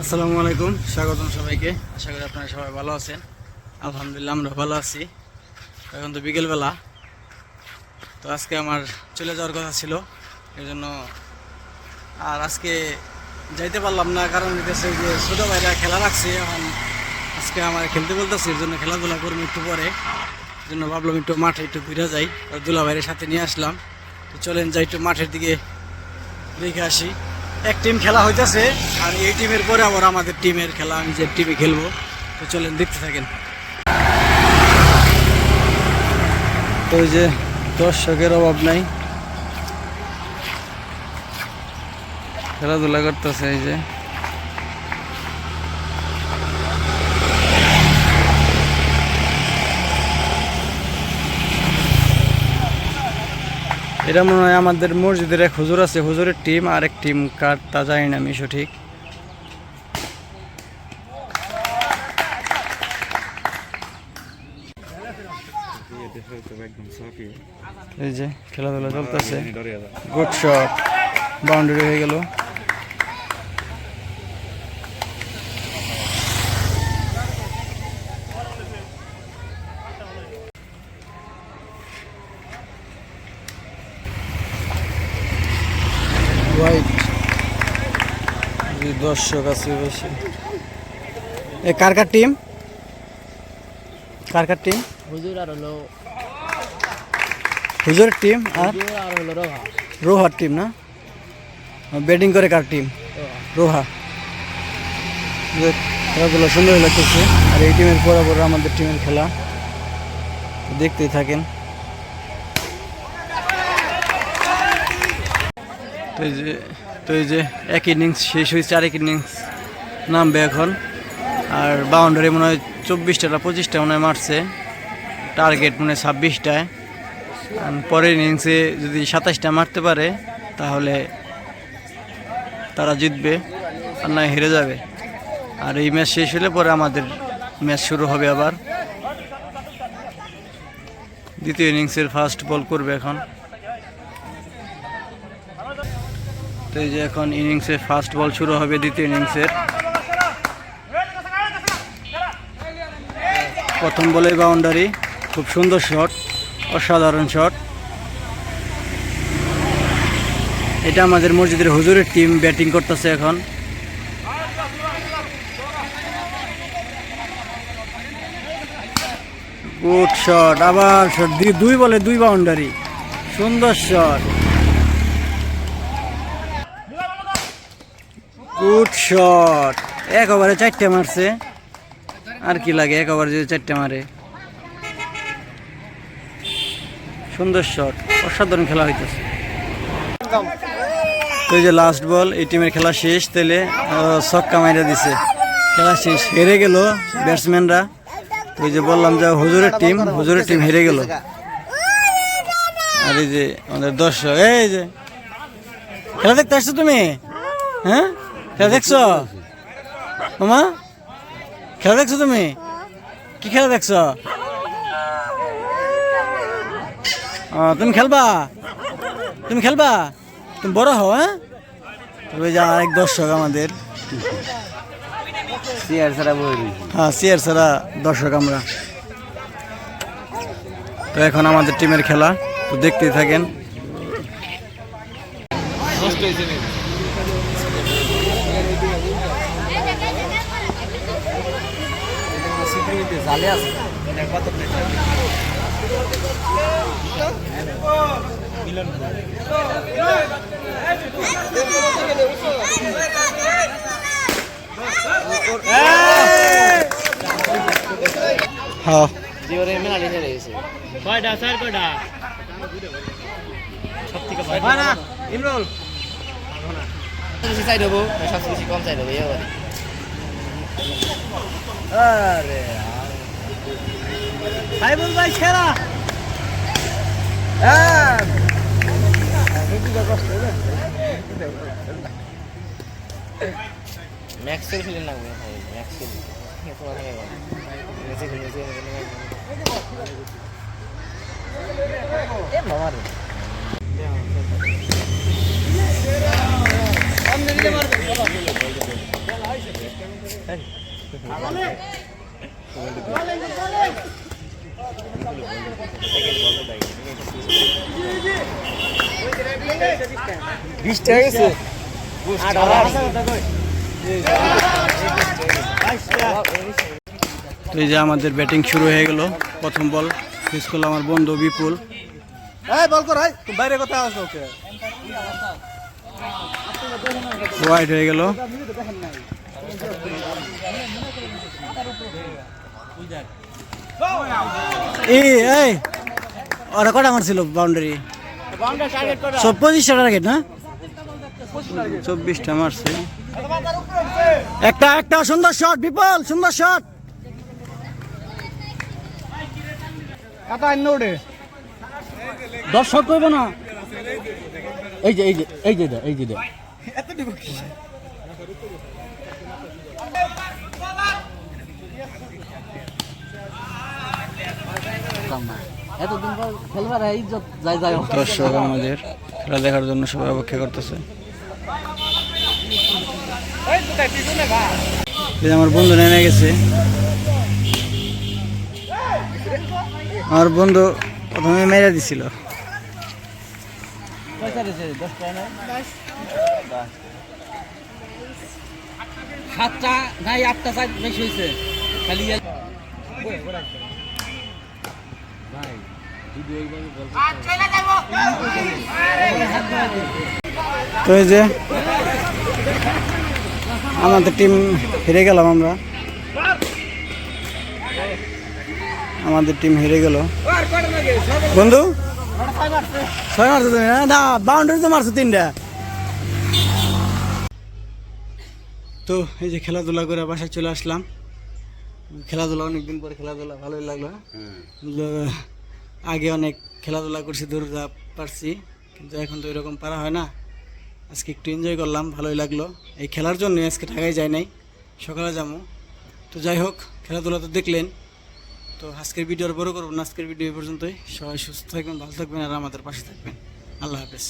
আসসালামু আলাইকুম, স্বাগতম সবাইকে। আশা করি আপনারা সবাই ভালো আছেন। আলহামদুলিল্লাহ আমরা ভালো আছি। এখন তো বিকেলবেলা, তো আজকে আমার চলে যাওয়ার কথা ছিল, এই জন্য আর আজকে যাইতে পারলাম না। কারণ হইতেছে যে ছোটো ভাইরা খেলা রাখছে, এখন আজকে আমার খেলতে বলতেছে, এর জন্য খেলাধুলা করবো একটু পরে। এই জন্য ভাবলাম একটু মাঠে একটু ঘুরে যাই, আর দুলা ভাইয়ের সাথে নিয়ে আসলাম। তো চলেন যাই একটু মাঠের দিকে দেখে আসি। এক টিম খেলা হইতেছে, আর এই টিমের পরে আবার আমাদের টিমের খেলা, আমি যে টিমে খেলবো। তো চলেন দেখতে থাকেন। তো ওই যে দর্শকের অভাব নাই, খেলাধুলা করতেছে। এই যে এটা মনে হয় আমাদের মসজিদের এক হুজুর আছে, হুজুরের টিম, আর এক টিম কার তা জানি না আমি সঠিক। এই যে খেলাধুলা চলতেছে, গুড শট, বাউন্ডারি হয়ে গেল। দর্শক আছে বেশি। এ কার কার টিম? কার কার টিম? হুজুর আর হলো হুজুরের টিম আর হলো রোহা। রোহার টিম না? ব্যাটিং করে কার টিম? রোহা। খেলাধুলা সুন্দর লাগতেছে, আর এই টিমের বরাবর আমাদের টিমের খেলা, দেখতেই থাকেন। তো এই যে এক ইনিংস শেষ হয়েছে, আরেক ইনিংস নামবে এখন। আর বাউন্ডারি মনে হয় 24টা না 25টা মনে হয় মারছে, টার্গেট মনে হয় 26টায়। পরের ইনিংসে যদি 27টা মারতে পারে তাহলে তারা জিতবে, আর না হেরে যাবে। আর এই ম্যাচ শেষ হলে পরে আমাদের ম্যাচ শুরু হবে আবার। দ্বিতীয় ইনিংসের ফার্স্ট বল করবে এখন। তো এই যে এখন ইনিংসের ফার্স্ট বল শুরু হবে দ্বিতীয় ইনিংসের। প্রথম বলে বাউন্ডারি, খুব সুন্দর শট, অসাধারণ শট। এটা আমাদের মসজিদের হুজুরের টিম ব্যাটিং করতেছে এখন। গুড শট, আবার শট, দুই বলে দুই বাউন্ডারি, সুন্দর শট, গুড শট। এক ওভারে 4টে মারছে, আর কি লাগে এক ওভারে যদি 4টে মারে। সুন্দর শট, অসাধারণ খেলা হইতেছে। তো এই যে লাস্ট বল, এই টিমের খেলা শেষ। তেলে ছক্কা মাইরা দিছে, খেলা শেষ, হেরে গেল ব্যাটসম্যানরা। তো এই যে বললাম যে হুজুরের টিম হেরে গেল। আর এই যে আমাদের দর্শক, এই যে খেলা দেখতে আসছো তুমি? হ্যাঁ, খেলা দেখছো মামা? খেলা দেখছো তুমি? কি খেলা দেখছো? তুমি খেলবা? তুমি খেলবা? তুমি বড় হও। হ্যাঁ, ওই যে আরেক দর্শক আমাদের, হ্যাঁ চেয়ার ছাড়া দর্শক আমরা। তো এখন আমাদের টিমের খেলা, তো দেখতেই থাকেন। হ্যাঁ জিওরে মেলালি হেরে গেছে। কয়টা স্যার, কয়টা? সবথেকে ভয় না ইমরুল। বেশি সাইড হবো, সবচেয়ে বেশি কম সাইড হবে এবারে। আরে ভাই বল ভাই খেলা। হ্যাঁ ম্যাক্সেল ফিলিং লাগবে ভাই, ম্যাক্সেল তোমার থেকে ভালো। এ মামা রে সামনে দিকে মারবে। তো এই যে আমাদের ব্যাটিং শুরু হয়ে গেল। প্রথম বল ফিস করলো আমার বন্ধু বিপুল। ওয়াইড হয়ে গেল। এই ওরা কটা মারছিল বাউন্ডারি? সব 25টা টার্গেট না, 24টা মারছে। একটা সুন্দর শট বিপুল, সুন্দর শট। 10 শট করবো না। এই যে এতদিন পর খেলবার ইজ্জত যায়। দর্শক আমাদের খেলা দেখার জন্য সবাই অপেক্ষা করতেছে। এই যে আমার বন্ধু নেমে গেছে। আমার বন্ধু প্রথমে মেরে দিছিল। সাতটা নাই 8টা সাইড বেশি হয়েছে খালি। তো এই যে আমাদের টিম হেরে গেলাম আমরা। আমাদের টিম হেরে গেল। বন্ধু 6 মারছো তুমি না? বাউন্ডারি তো মারছো 3টা। তো এই যে খেলাধুলা করে বাসায় চলে আসলাম। খেলাধুলা অনেকদিন পরে খেলাধুলা ভালোই লাগলো। আগে অনেক খেলাধুলা করছি, দৌড়া পারছি, কিন্তু এখন তো এরকম পারা হয় না। আজকে একটু এনজয় করলাম, ভালোই লাগলো। এই খেলার জন্য আজকে ঢাকায় যাই নাই, সকালে যাবো। তো যাই হোক, খেলাধুলা তো দেখলেন। তো আজকের ভিডিও আর বড় করবো না, আজকের ভিডিও এই পর্যন্তই। সবাই সুস্থ থাকবেন, ভালো থাকবেন, আর আমাদের পাশে থাকবেন। আল্লাহ হাফেজ।